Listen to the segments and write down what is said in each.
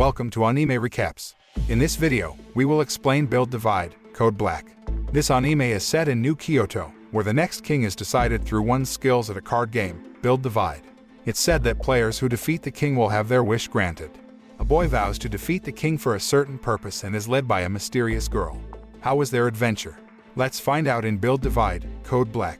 welcome to Anime Recaps. In this video, we will explain Build Divide, Code Black. This anime is set in New Kyoto, where the next king is decided through one's skills at a card game, Build Divide. It's said that players who defeat the king will have their wish granted. A boy vows to defeat the king for a certain purpose and is led by a mysterious girl. How was their adventure? Let's find out in Build Divide, Code Black.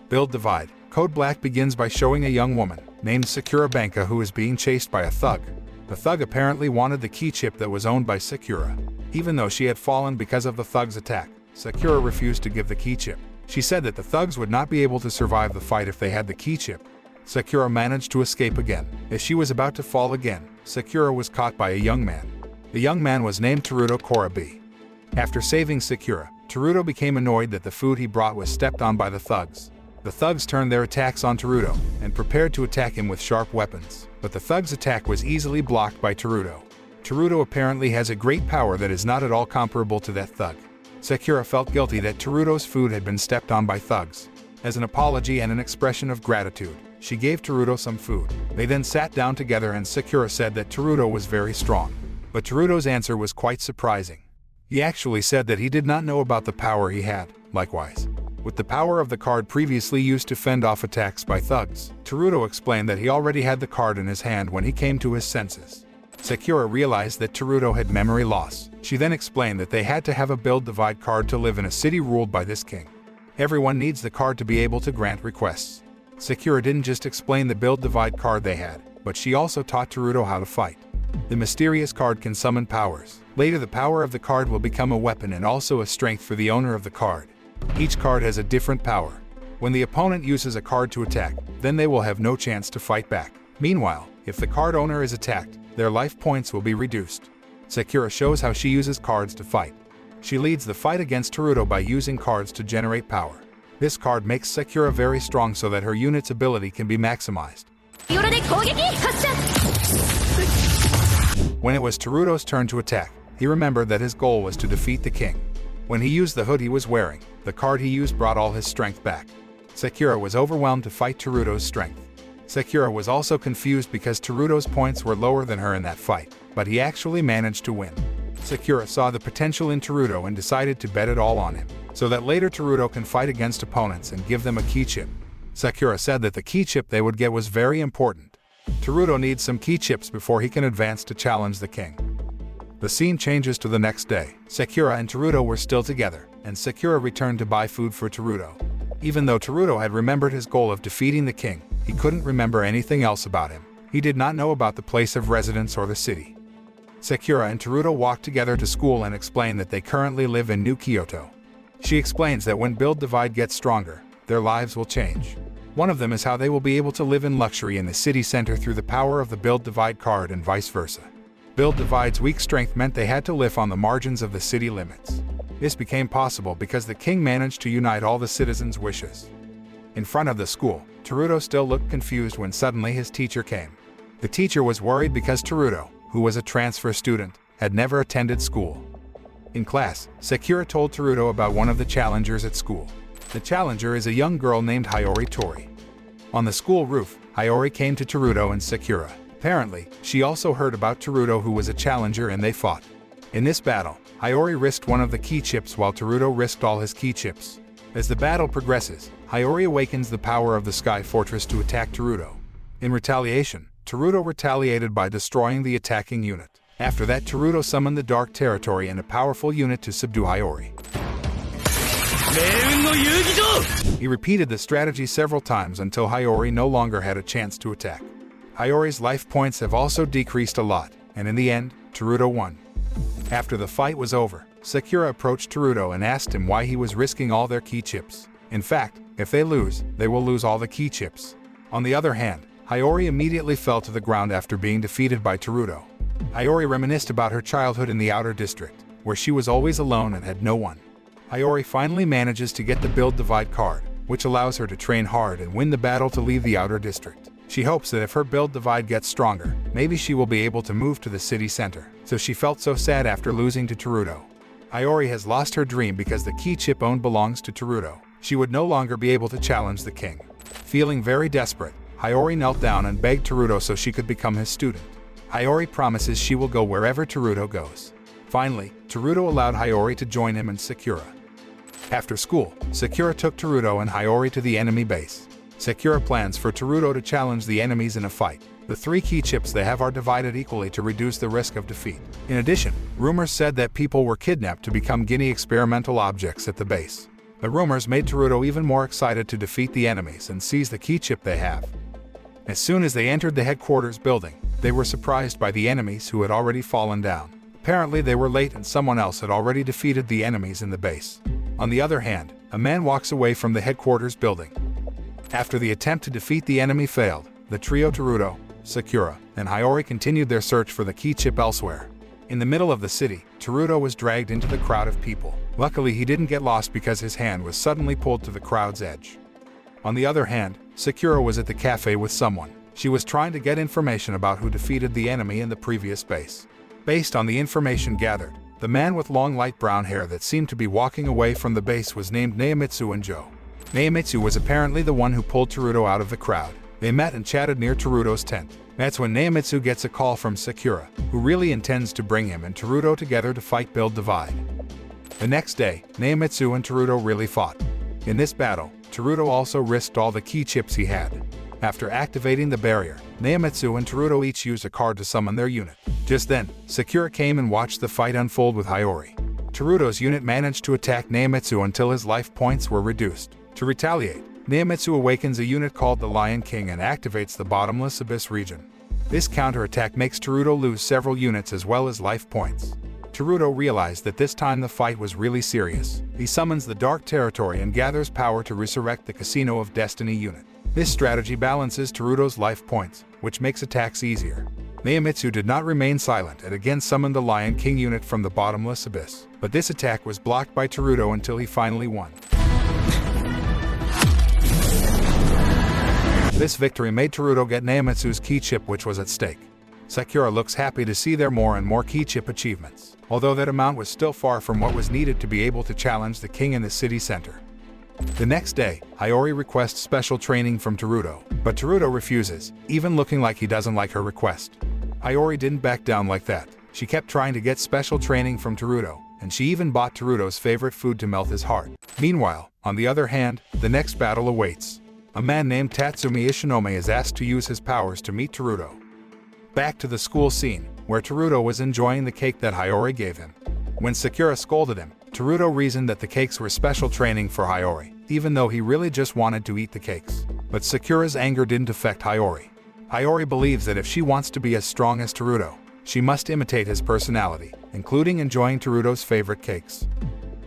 Build Divide, Code Black begins by showing a young woman, named Sakura Banka, who is being chased by a thug. The thug apparently wanted the key chip that was owned by Sakura. Even though she had fallen because of the thug's attack, Sakura refused to give the key chip. She said that the thugs would not be able to survive the fight if they had the key chip. Sakura managed to escape again. As she was about to fall again, Sakura was caught by a young man. The young man was named Teruto Kurabe. After saving Sakura, Teruto became annoyed that the food he brought was stepped on by the thugs. The thugs turned their attacks on Teruto and prepared to attack him with sharp weapons, but the thugs' attack was easily blocked by Teruto. Teruto apparently has a great power that is not at all comparable to that thug. Sakura felt guilty that Teruto's food had been stepped on by thugs. As an apology and an expression of gratitude, she gave Teruto some food. They then sat down together and Sakura said that Teruto was very strong. But Teruto's answer was quite surprising. He actually said that he did not know about the power he had. Likewise, with the power of the card previously used to fend off attacks by thugs, Teruto explained that he already had the card in his hand when he came to his senses. Sakura realized that Teruto had memory loss. She then explained that they had to have a Build Divide card to live in a city ruled by this king. Everyone needs the card to be able to grant requests. Sakura didn't just explain the Build Divide card they had, but she also taught Teruto how to fight. The mysterious card can summon powers. Later, the power of the card will become a weapon and also a strength for the owner of the card. Each card has a different power. When the opponent uses a card to attack, then they will have no chance to fight back. Meanwhile, if the card owner is attacked, their life points will be reduced. Sakura shows how she uses cards to fight. She leads the fight against Teruto by using cards to generate power. This card makes Sakura very strong so that her unit's ability can be maximized. When it was Teruto's turn to attack, he remembered that his goal was to defeat the king. When he used the hood he was wearing, the card he used brought all his strength back. Sakura was overwhelmed to fight Teruto's strength. Sakura was also confused because Teruto's points were lower than her in that fight, but he actually managed to win. Sakura saw the potential in Teruto and decided to bet it all on him, so that later Teruto can fight against opponents and give them a key chip. Sakura said that the key chip they would get was very important. Teruto needs some key chips before he can advance to challenge the king. The scene changes to the next day. Sakura and Teruto were still together, and Sakura returned to buy food for Teruto. Even though Teruto had remembered his goal of defeating the king, he couldn't remember anything else about him. He did not know about the place of residence or the city. Sakura and Teruto walked together to school and explain that they currently live in New Kyoto. She explains that when Build Divide gets stronger, their lives will change. One of them is how they will be able to live in luxury in the city center through the power of the Build Divide card and vice versa. Build Divide's weak strength meant they had to live on the margins of the city limits. This became possible because the king managed to unite all the citizens' wishes. In front of the school, Teruto still looked confused when suddenly his teacher came. The teacher was worried because Teruto, who was a transfer student, had never attended school. In class, Sakura told Teruto about one of the challengers at school. The challenger is a young girl named Hiyori Tori. On the school roof, Hiyori came to Teruto and Sakura. Apparently, she also heard about Teruto, who was a challenger, and they fought. In this battle, Hiyori risked one of the key chips while Teruto risked all his key chips. As the battle progresses, Hiyori awakens the power of the Sky Fortress to attack Teruto. In retaliation, Teruto retaliated by destroying the attacking unit. After that, Teruto summoned the Dark Territory and a powerful unit to subdue Hiyori. He repeated the strategy several times until Hiyori no longer had a chance to attack. Hiyori's life points have also decreased a lot, and in the end, Teruto won. After the fight was over, Sakura approached Teruto and asked him why he was risking all their key chips. In fact, if they lose, they will lose all the key chips. On the other hand, Hiyori immediately fell to the ground after being defeated by Teruto. Hiyori reminisced about her childhood in the outer district, where she was always alone and had no one. Hiyori finally manages to get the Build Divide card, which allows her to train hard and win the battle to leave the outer district. She hopes that if her Build Divide gets stronger, maybe she will be able to move to the city center, so she felt so sad after losing to Teruto. Hiyori has lost her dream because the key chip owned belongs to Teruto. She would no longer be able to challenge the king. Feeling very desperate, Hiyori knelt down and begged Teruto so she could become his student. Hiyori promises she will go wherever Teruto goes. Finally, Teruto allowed Hiyori to join him and Sakura. After school, Sakura took Teruto and Hiyori to the enemy base. Sakura plans for Teruto to challenge the enemies in a fight. The 3 key chips they have are divided equally to reduce the risk of defeat. In addition, rumors said that people were kidnapped to become guinea experimental objects at the base. The rumors made Teruto even more excited to defeat the enemies and seize the key chip they have. As soon as they entered the headquarters building, they were surprised by the enemies who had already fallen down. Apparently they were late and someone else had already defeated the enemies in the base. On the other hand, a man walks away from the headquarters building. After the attempt to defeat the enemy failed, the trio Teruto, Sakura, and Hiyori continued their search for the key chip elsewhere. In the middle of the city, Teruto was dragged into the crowd of people. Luckily, he didn't get lost because his hand was suddenly pulled to the crowd's edge. On the other hand, Sakura was at the cafe with someone. She was trying to get information about who defeated the enemy in the previous base. Based on the information gathered, the man with long light brown hair that seemed to be walking away from the base was named Neimitsu Enjo. Neimitsu was apparently the one who pulled Teruto out of the crowd. They met and chatted near Teruto's tent. That's when Neimitsu gets a call from Sakura, who really intends to bring him and Teruto together to fight Build Divide. The next day, Neimitsu and Teruto really fought. In this battle, Teruto also risked all the key chips he had. After activating the barrier, Neimitsu and Teruto each used a card to summon their unit. Just then, Sakura came and watched the fight unfold with Hiyori. Teruto's unit managed to attack Neimitsu until his life points were reduced. To retaliate, Neimitsu awakens a unit called the Lion King and activates the Bottomless Abyss region. This counterattack makes Teruto lose several units as well as life points. Teruto realized that this time the fight was really serious. He summons the Dark Territory and gathers power to resurrect the Casino of Destiny unit. This strategy balances Teruto's life points, which makes attacks easier. Neimitsu did not remain silent and again summoned the Lion King unit from the Bottomless Abyss. But this attack was blocked by Teruto until he finally won. This victory made Teruto get Neimitsu's key chip, which was at stake. Sakura looks happy to see their more and more key chip achievements, although that amount was still far from what was needed to be able to challenge the king in the city center. The next day, Hiyori requests special training from Teruto, but Teruto refuses, even looking like he doesn't like her request. Hiyori didn't back down like that. She kept trying to get special training from Teruto, and she even bought Teruto's favorite food to melt his heart. Meanwhile, on the other hand, the next battle awaits. A man named Tatsumi Ishinome is asked to use his powers to meet Teruto. Back to the school scene, where Teruto was enjoying the cake that Hiyori gave him. When Sakura scolded him, Teruto reasoned that the cakes were special training for Hiyori, even though he really just wanted to eat the cakes. But Sakura's anger didn't affect Hiyori. Hiyori believes that if she wants to be as strong as Teruto, she must imitate his personality, including enjoying Teruto's favorite cakes.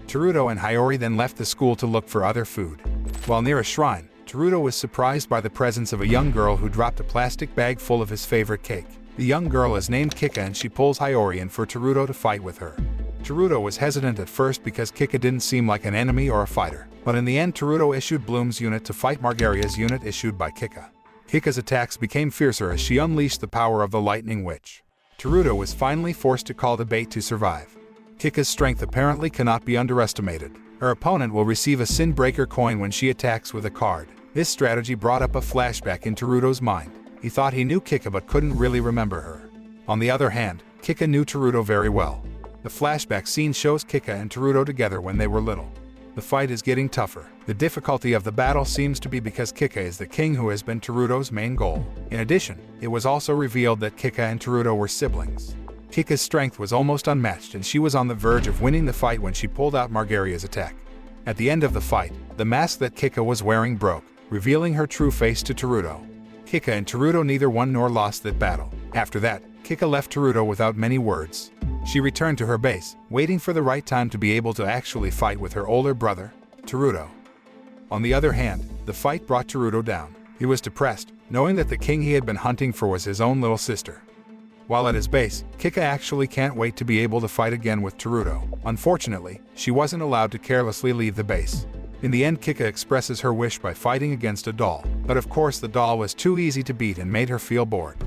Teruto and Hiyori then left the school to look for other food. While near a shrine, Teruto was surprised by the presence of a young girl who dropped a plastic bag full of his favorite cake. The young girl is named Kika and she pulls Hiyori in for Teruto to fight with her. Teruto was hesitant at first because Kika didn't seem like an enemy or a fighter, but in the end Teruto issued Bloom's unit to fight Margaria's unit issued by Kika. Kika's attacks became fiercer as she unleashed the power of the Lightning Witch. Teruto was finally forced to call the bait to survive. Kika's strength apparently cannot be underestimated. Her opponent will receive a Sin Breaker coin when she attacks with a card. This strategy brought up a flashback in Teruto's mind. He thought he knew Kika but couldn't really remember her. On the other hand, Kika knew Teruto very well. The flashback scene shows Kika and Teruto together when they were little. The fight is getting tougher. The difficulty of the battle seems to be because Kika is the king who has been Teruto's main goal. In addition, it was also revealed that Kika and Teruto were siblings. Kika's strength was almost unmatched and she was on the verge of winning the fight when she pulled out Margaria's attack. At the end of the fight, the mask that Kika was wearing broke, revealing her true face to Teruto. Kika and Teruto neither won nor lost that battle. After that, Kika left Teruto without many words. She returned to her base, waiting for the right time to be able to actually fight with her older brother, Teruto. On the other hand, the fight brought Teruto down. He was depressed, knowing that the king he had been hunting for was his own little sister. While at his base, Kika actually can't wait to be able to fight again with Teruto. Unfortunately, she wasn't allowed to carelessly leave the base. In the end, Kika expresses her wish by fighting against a doll, but of course the doll was too easy to beat and made her feel bored.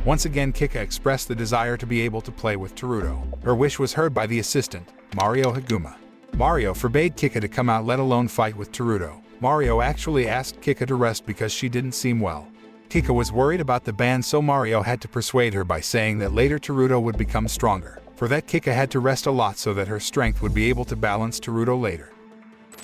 Once again, Kika expressed the desire to be able to play with Teruto. Her wish was heard by the assistant, Mario Haguma. Mario forbade Kika to come out let alone fight with Teruto. Mario actually asked Kika to rest because she didn't seem well. Kika was worried about the ban, so Mario had to persuade her by saying that later Teruto would become stronger. For that, Kika had to rest a lot so that her strength would be able to balance Teruto later.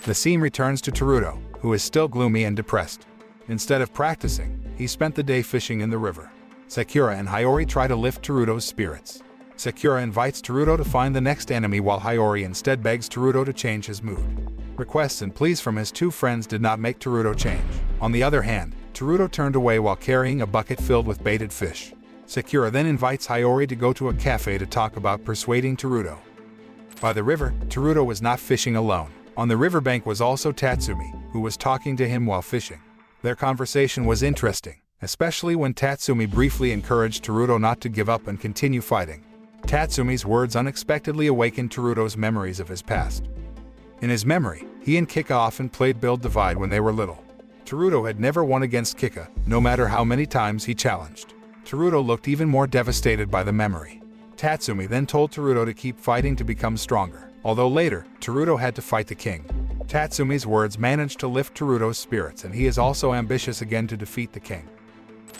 The scene returns to Teruto, who is still gloomy and depressed. Instead of practicing, he spent the day fishing in the river. Sakura and Hiyori try to lift Teruto's spirits. Sakura invites Teruto to find the next enemy, while Hiyori instead begs Teruto to change his mood. Requests and pleas from his two friends did not make Teruto change. On the other hand, Teruto turned away while carrying a bucket filled with baited fish. Sakura then invites Hiyori to go to a cafe to talk about persuading Teruto. By the river, Teruto was not fishing alone. On the riverbank was also Tatsumi, who was talking to him while fishing. Their conversation was interesting, especially when Tatsumi briefly encouraged Teruto not to give up and continue fighting. Tatsumi's words unexpectedly awakened Teruto's memories of his past. In his memory, he and Kika often played Build Divide when they were little. Teruto had never won against Kika, no matter how many times he challenged. Teruto looked even more devastated by the memory. Tatsumi then told Teruto to keep fighting to become stronger, although later, Teruto had to fight the king. Tatsumi's words managed to lift Teruto's spirits, and he is also ambitious again to defeat the king.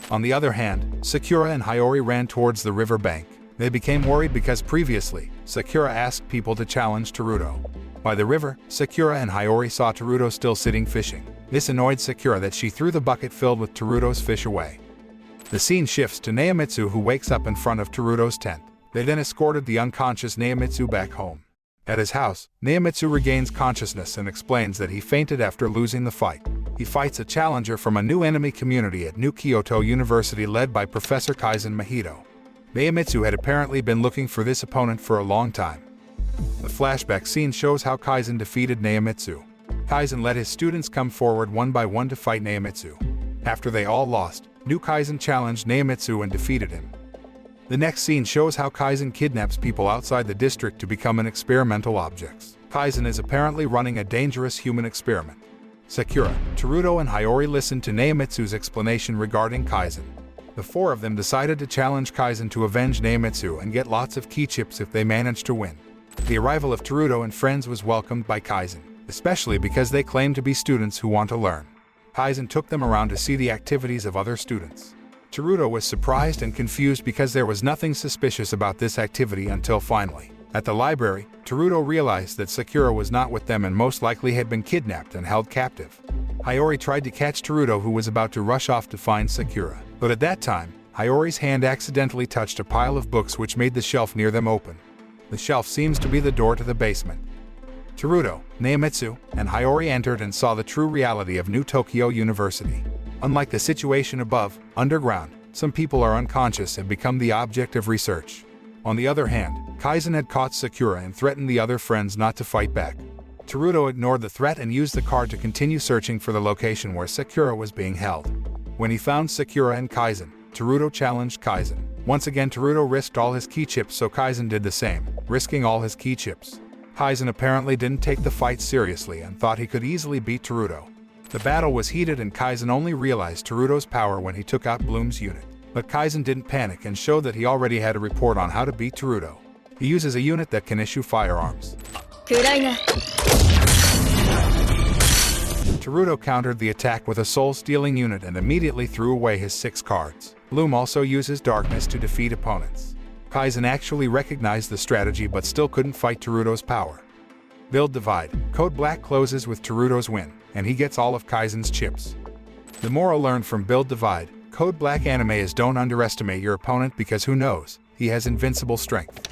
On the other hand, Sakura and Hiyori ran towards the river bank. They became worried because previously, Sakura asked people to challenge Teruto. By the river, Sakura and Hiyori saw Teruto still sitting fishing. This annoyed Sakura that she threw the bucket filled with Teruto's fish away. The scene shifts to Neomitsu, who wakes up in front of Teruto's tent. They then escorted the unconscious Neomitsu back home. At his house, Neomitsu regains consciousness and explains that he fainted after losing the fight. He fights a challenger from a new enemy community at New Kyoto University led by Professor Kaizen Mahito. Neomitsu had apparently been looking for this opponent for a long time. The flashback scene shows how Kaizen defeated Neomitsu. Kaizen let his students come forward one by one to fight Neomitsu. After they all lost, new Kaizen challenged Neomitsu and defeated him. The next scene shows how Kaizen kidnaps people outside the district to become an experimental objects. Kaizen is apparently running a dangerous human experiment. Sakura, Teruto, and Hiyori listened to Neomitsu's explanation regarding Kaizen. The four of them decided to challenge Kaizen to avenge Neomitsu and get lots of key chips if they managed to win. The arrival of Teruto and friends was welcomed by Kaizen, especially because they claimed to be students who want to learn. Kaizen took them around to see the activities of other students. Teruto was surprised and confused because there was nothing suspicious about this activity until finally, at the library, Teruto realized that Sakura was not with them and most likely had been kidnapped and held captive. Hiyori tried to catch Teruto, who was about to rush off to find Sakura, but at that time, Hiyori's hand accidentally touched a pile of books which made the shelf near them open. The shelf seems to be the door to the basement. Teruto, Neomitsu, and Hiyori entered and saw the true reality of New Tokyo University. Unlike the situation above, underground, some people are unconscious and become the object of research. On the other hand, Kaizen had caught Sakura and threatened the other friends not to fight back. Teruto ignored the threat and used the card to continue searching for the location where Sakura was being held. When he found Sakura and Kaizen, Teruto challenged Kaizen. Once again, Teruto risked all his key chips, so Kaizen did the same, risking all his key chips. Kaizen apparently didn't take the fight seriously and thought he could easily beat Teruto. The battle was heated and Kaizen only realized Teruto's power when he took out Bloom's unit. But Kaizen didn't panic and showed that he already had a report on how to beat Teruto. He uses a unit that can issue firearms. Teruto countered the attack with a soul-stealing unit and immediately threw away his 6 cards. Bloom also uses darkness to defeat opponents. Kaizen actually recognized the strategy but still couldn't fight Teruto's power. Build Divide. Code Black closes with Teruto's win, and he gets all of Kaizen's chips. The moral learned from Build Divide, Code Black anime is don't underestimate your opponent because who knows, he has invincible strength.